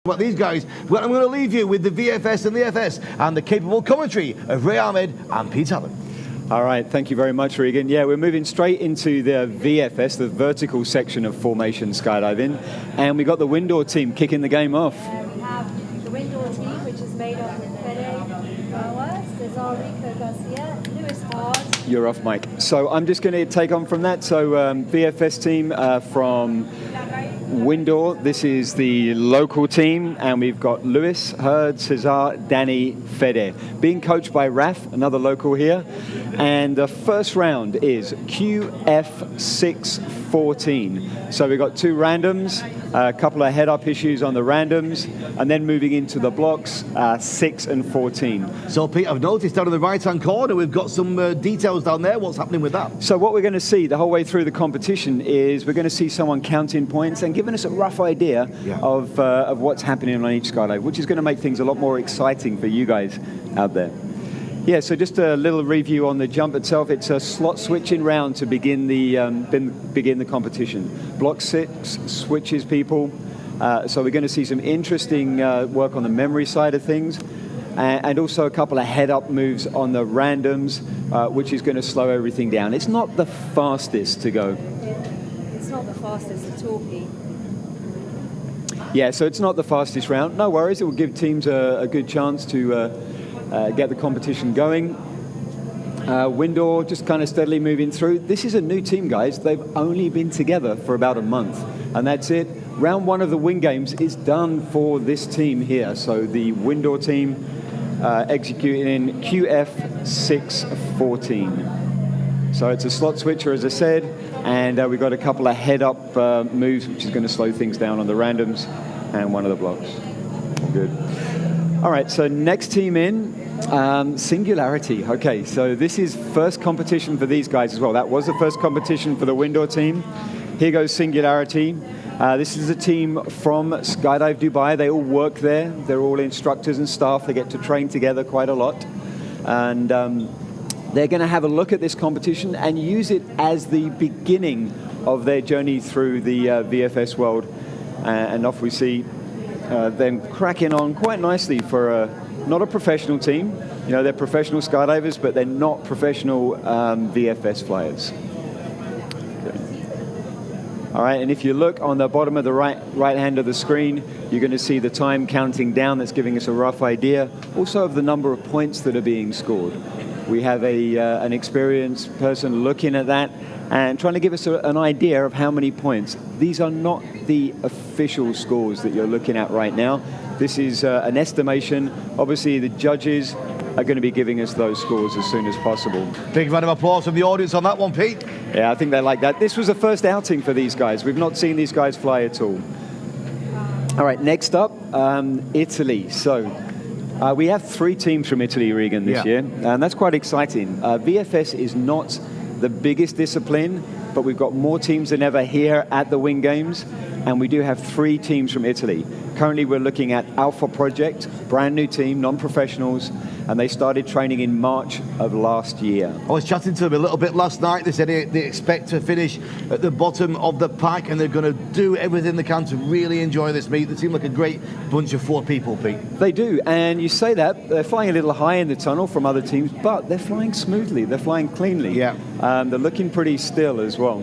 But these guys, well, I'm going to leave you with the VFS and the FS and the capable commentary of Ray Ahmed and Pete Allen. All right, thank you very much, Regan. Yeah, we're moving straight into the VFS, the vertical section of formation skydiving, and we got the Windoor team kicking the game off. We have the Windoor team, which is made up of Fede Bowers, Cesar Rico Garcia, Lewis Hard. You're off, Mike. So I'm just going to take on from that. So VFS team from Windoor, this is the local team, and we've got Lewis, Herd, Cesar, Danny, Fede, being coached by Raf, another local here. And the first round is QF614. So we've got 2 randoms, a couple of head-up issues on the randoms, and then moving into the blocks, 6 and 14. So, Pete, I've noticed down in the right-hand corner, we've got some details down there. What's happening with that? So what we're going to see the whole way through the competition is we're going to see someone counting points and giving us a rough idea of what's happening on each skydive, which is going to make things a lot more exciting for you guys out there. Yeah, so just a little review on the jump itself. It's a slot switching round to begin the competition. Block 6 switches people. So we're going to see some interesting work on the memory side of things, and also a couple of head-up moves on the randoms, which is going to slow everything down. It's not the fastest to go. It's not the fastest at all, Pete. Yeah, so it's not the fastest round. No worries, it will give teams a good chance to get the competition going. Windoor just kind of steadily moving through. This is a new team, guys. They've only been together for about a month, and that's it. Round 1 of the Win Games is done for this team here. So the Windoor team executing QF614. So it's a slot switcher, as I said, and we've got a couple of head-up moves, which is going to slow things down on the randoms, and one of the blocks. All good. All right, so next team in, Singularity. Okay, so this is first competition for these guys as well. That was the first competition for the Windoor team. Here goes Singularity. This is a team from Skydive Dubai. They all work there. They're all instructors and staff. They get to train together quite a lot. And they're going to have a look at this competition and use it as the beginning of their journey through the VFS world. And off we see them cracking on quite nicely for not a professional team. You know, they're professional skydivers, but they're not professional VFS flyers. All right, and if you look on the bottom of the right hand of the screen, you're going to see the time counting down. That's giving us a rough idea also of the number of points that are being scored. We have an experienced person looking at that and trying to give us an idea of how many points. These are not the official scores that you're looking at right now. This is an estimation. Obviously, the judges are going to be giving us those scores as soon as possible. Big round of applause from the audience on that one, Pete. Yeah, I think they like that. This was the first outing for these guys. We've not seen these guys fly at all. All right, next up, Italy. So we have 3 teams from Italy, Regan, this year, and that's quite exciting. VFS is not the biggest discipline, but we've got more teams than ever here at the Win Games, and we do have 3 teams from Italy. Currently, we're looking at Alpha Project, brand new team, non-professionals, and they started training in March of last year. I was chatting to them a little bit last night. They said they expect to finish at the bottom of the pack, and they're going to do everything they can to really enjoy this meet. They seem like a great bunch of 4 people, Pete. They do, and you say that, they're flying a little high in the tunnel from other teams, but they're flying smoothly, they're flying cleanly. Yeah. They're looking pretty still as well.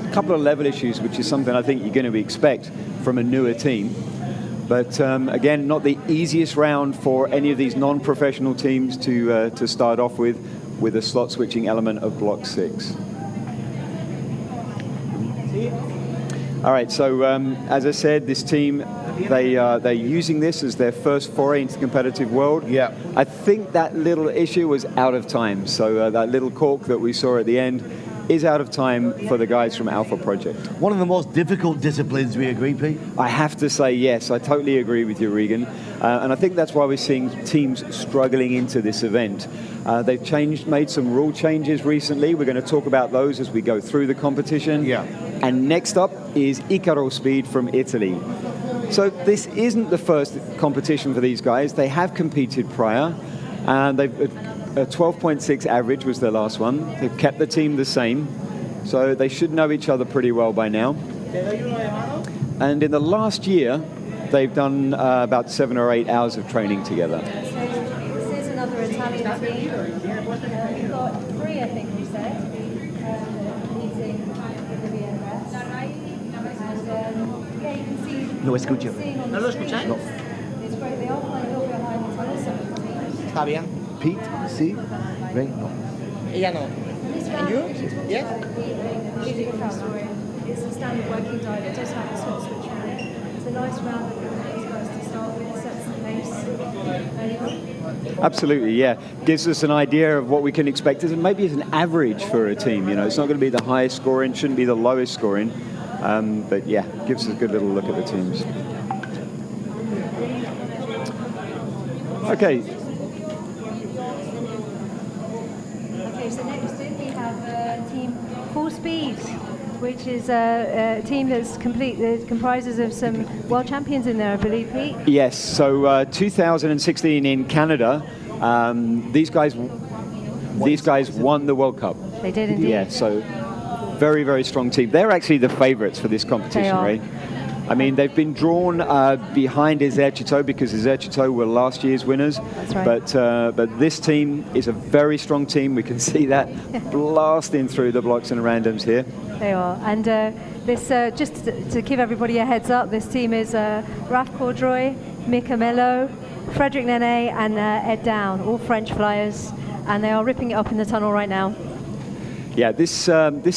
A couple of level issues, which is something I think you're going to expect from a newer team. But again, not the easiest round for any of these non-professional teams to start off with a slot switching element of block 6. All right, so as I said, this team, they're using this as their first foray into the competitive world. Yeah. I think that little issue was out of time. So that little cork that we saw at the end is out of time for the guys from Alpha Project. One of the most difficult disciplines, we agree, Pete? I have to say yes, I totally agree with you, Regan. And I think that's why we're seeing teams struggling into this event. They've made some rule changes recently. We're going to talk about those as we go through the competition. Yeah. And next up is Icaro Speed from Italy. So this isn't the first competition for these guys. They have competed prior, and they've a 12.6 average was their last one. They've kept the team the same, so they should know each other pretty well by now. And in the last year, they've done about 7 or 8 hours of training together. So this is another Italian team. We've got 3, I think we said, leading the VFS. And yeah, you can see. No escucho. ¿No lo escucháis? No. It's great. They are playing a little bit high in tennis. Está bien. Pete, sí. Ray, no. Ella no. And you? Yes. It's a standard working diet. It does have a sort of switch on it. It's a nice round for those guys to start with. Sets the pace early on. Absolutely, yeah. Gives us an idea of what we can expect as maybe as an average for a team. You know, it's not going to be the highest scoring, shouldn't be the lowest scoring, but yeah, gives us a good little look at the teams. Okay. Okay, so next in we have team Full Speed, which is a team that's that comprises of some world champions in there, I believe, Pete. Yes, so 2016 in Canada, these guys won the World Cup. They did indeed. Yeah, so very, very strong team. They're actually the favorites for this competition, right? I mean, they've been drawn behind Exercito because Exercito were last year's winners. That's right. But this team is a very strong team. We can see that blasting through the blocks and randoms here. They are. And this, just to give everybody a heads up, this team is Raf Cordroy, Mika Mello, Frederic Nene, and Ed Down, all French flyers. And they are ripping it up in the tunnel right now. Yeah, this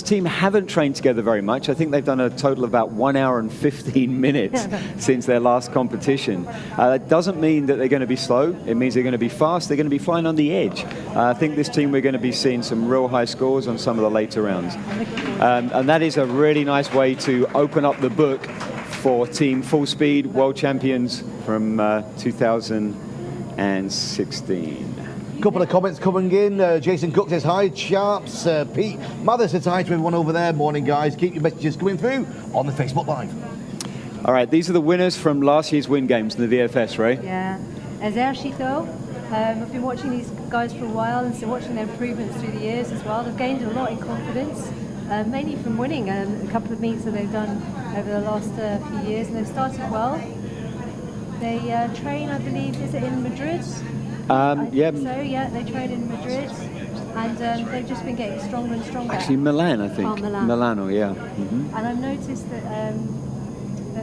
team haven't trained together very much. I think they've done a total of about 1 hour and 15 minutes since their last competition. That doesn't mean that they're going to be slow. It means they're going to be fast. They're going to be flying on the edge. I think this team, we're going to be seeing some real high scores on some of the later rounds. And that is a really nice way to open up the book for Team Full Speed World Champions from 2016. Couple of comments coming in. Jason Cook says hi, Sharps. Pete Mother says hi to everyone over there. Morning, guys. Keep your messages coming through on the Facebook Live. All right, these are the winners from last year's Win Games in the VFS, right? Yeah. Exercito. I've been watching these guys for a while and so watching their improvements through the years as well. They've gained a lot in confidence, mainly from winning a couple of meets that they've done over the last few years, and they've started well. They train, I believe, is it in Madrid? Yeah. So yeah, they train in Madrid, and they've just been getting stronger and stronger. Actually, Milan, I think. Oh, Milan. Milano, yeah. Mm-hmm. And I've noticed that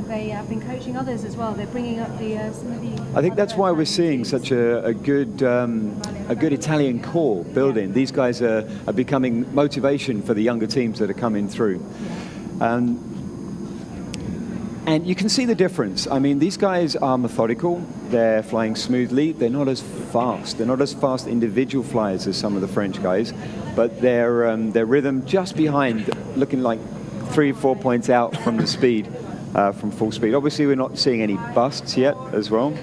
they have been coaching others as well. They're bringing up some of the. I think that's why we're seeing such a good Italian core building. These guys are becoming motivation for the younger teams that are coming through. Yeah. And you can see the difference. I mean, these guys are methodical. They're flying smoothly. They're not as fast. They're not as fast individual flyers as some of the French guys, but their rhythm just behind, looking like 3 or 4 points out from the speed, from Full Speed. Obviously, we're not seeing any busts yet as well.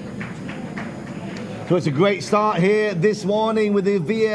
So it's a great start here this morning with the VFS.